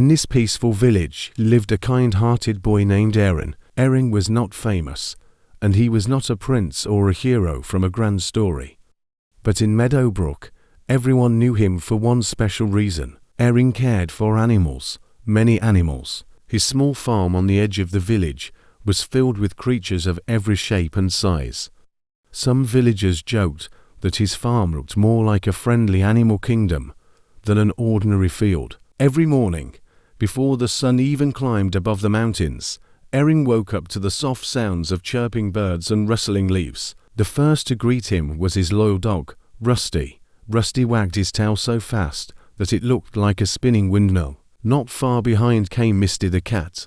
In this peaceful village lived a kind-hearted boy named Erin. Erin was not famous, and he was not a prince or a hero from a grand story. But in Meadowbrook, everyone knew him for one special reason. Erin cared for animals, many animals. His small farm on the edge of the village was filled with creatures of every shape and size. Some villagers joked that his farm looked more like a friendly animal kingdom than an ordinary field. Every morning, before the sun even climbed above the mountains, Erin woke up to the soft sounds of chirping birds and rustling leaves. The first to greet him was his loyal dog, Rusty. Rusty wagged his tail so fast that it looked like a spinning windmill. Not far behind came Misty the cat,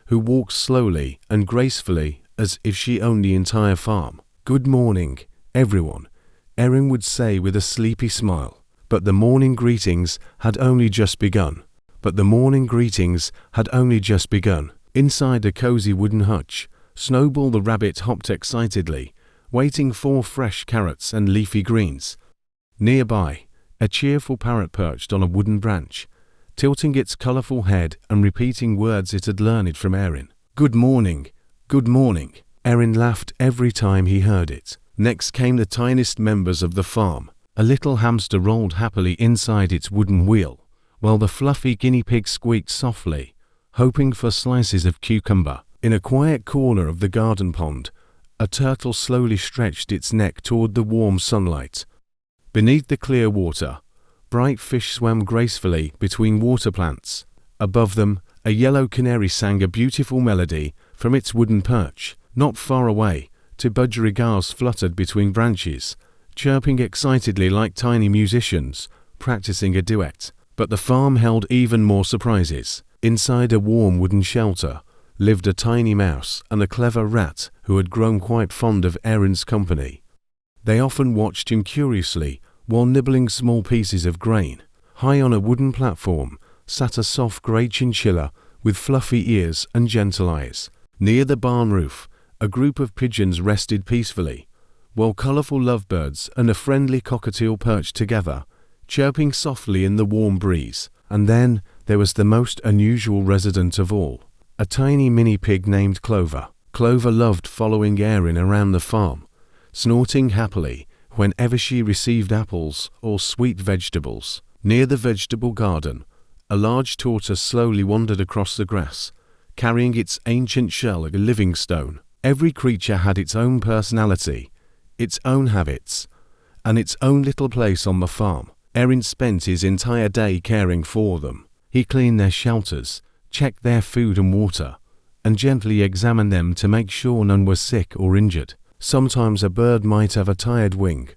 who walked slowly and gracefully as if she owned the entire farm. "Good morning, everyone," Erin would say with a sleepy smile. But the morning greetings had only just begun. Inside a cozy wooden hutch, Snowball the rabbit hopped excitedly, waiting for fresh carrots and leafy greens. Nearby, a cheerful parrot perched on a wooden branch, tilting its colorful head and repeating words it had learned from Erin. "Good morning, good morning." Erin laughed every time he heard it. Next came the tiniest members of the farm. A little hamster rolled happily inside its wooden wheel, while the fluffy guinea pig squeaked softly, hoping for slices of cucumber. In a quiet corner of the garden pond, a turtle slowly stretched its neck toward the warm sunlight. Beneath the clear water, bright fish swam gracefully between water plants. Above them, a yellow canary sang a beautiful melody from its wooden perch. Not far away, two budgerigars fluttered between branches, chirping excitedly like tiny musicians, practicing a duet. But the farm held even more surprises. Inside a warm wooden shelter lived a tiny mouse and a clever rat who had grown quite fond of Erin's company. They often watched him curiously while nibbling small pieces of grain. High on a wooden platform sat a soft grey chinchilla with fluffy ears and gentle eyes. Near the barn roof, a group of pigeons rested peacefully, while colourful lovebirds and a friendly cockatiel perched together, chirping softly in the warm breeze. And then there was the most unusual resident of all, a tiny mini pig named Clover. Clover loved following Erin around the farm, snorting happily whenever she received apples or sweet vegetables. Near the vegetable garden, a large tortoise slowly wandered across the grass, carrying its ancient shell like a living stone. Every creature had its own personality, its own habits, and its own little place on the farm. Erin spent his entire day caring for them. He cleaned their shelters, checked their food and water, and gently examined them to make sure none were sick or injured. Sometimes a bird might have a tired wing,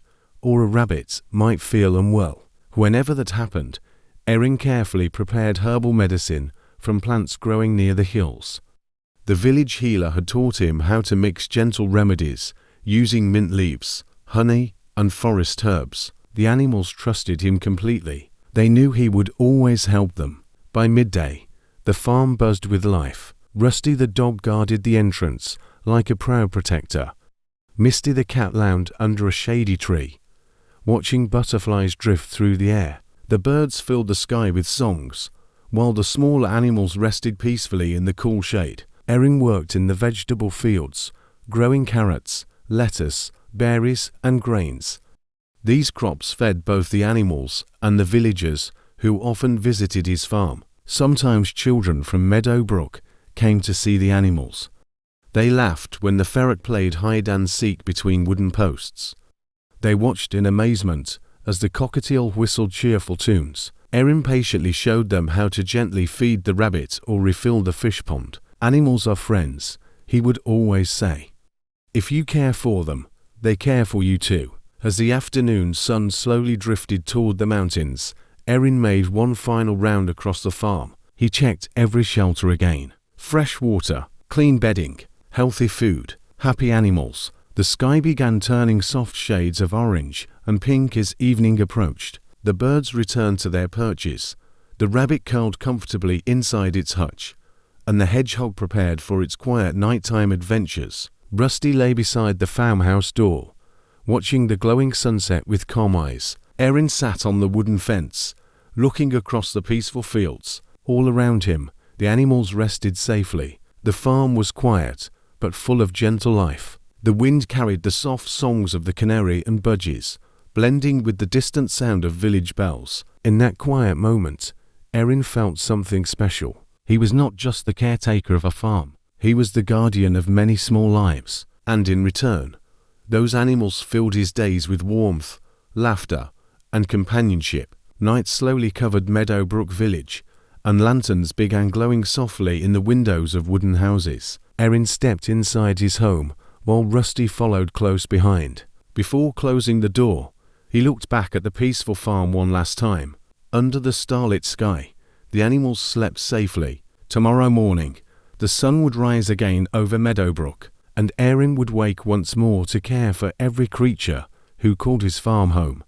or a rabbit might feel unwell. Whenever that happened, Erin carefully prepared herbal medicine from plants growing near the hills. The village healer had taught him how to mix gentle remedies using mint leaves, honey, and forest herbs. The animals trusted him completely. They knew he would always help them. By midday, the farm buzzed with life. Rusty the dog guarded the entrance like a proud protector. Misty the cat lounged under a shady tree, watching butterflies drift through the air. The birds filled the sky with songs, while the smaller animals rested peacefully in the cool shade. Erin worked in the vegetable fields, growing carrots, lettuce, berries, and grains. These crops fed both the animals and the villagers who often visited his farm. Sometimes children from Meadowbrook came to see the animals. They laughed when the ferret played hide and seek between wooden posts. They watched in amazement as the cockatiel whistled cheerful tunes. Erin patiently showed them how to gently feed the rabbit or refill the fish pond. "Animals are friends," he would always say. "If you care for them, they care for you too." As the afternoon sun slowly drifted toward the mountains, Erin made one final round across the farm. He checked every shelter again. Fresh water, clean bedding, healthy food, happy animals. The sky began turning soft shades of orange and pink as evening approached. The birds returned to their perches. The rabbit curled comfortably inside its hutch, and the hedgehog prepared for its quiet nighttime adventures. Rusty lay beside the farmhouse door, watching the glowing sunset with calm eyes. Erin sat on the wooden fence, looking across the peaceful fields. All around him, the animals rested safely. The farm was quiet, but full of gentle life. The wind carried the soft songs of the canary and budgies, blending with the distant sound of village bells. In that quiet moment, Erin felt something special. He was not just the caretaker of a farm. He was the guardian of many small lives. And in return, those animals filled his days with warmth, laughter, and companionship. Night slowly covered Meadowbrook village, and lanterns began glowing softly in the windows of wooden houses. Erin stepped inside his home, while Rusty followed close behind. Before closing the door, he looked back at the peaceful farm one last time. Under the starlit sky, the animals slept safely. Tomorrow morning, the sun would rise again over Meadowbrook, and Erin would wake once more to care for every creature who called his farm home.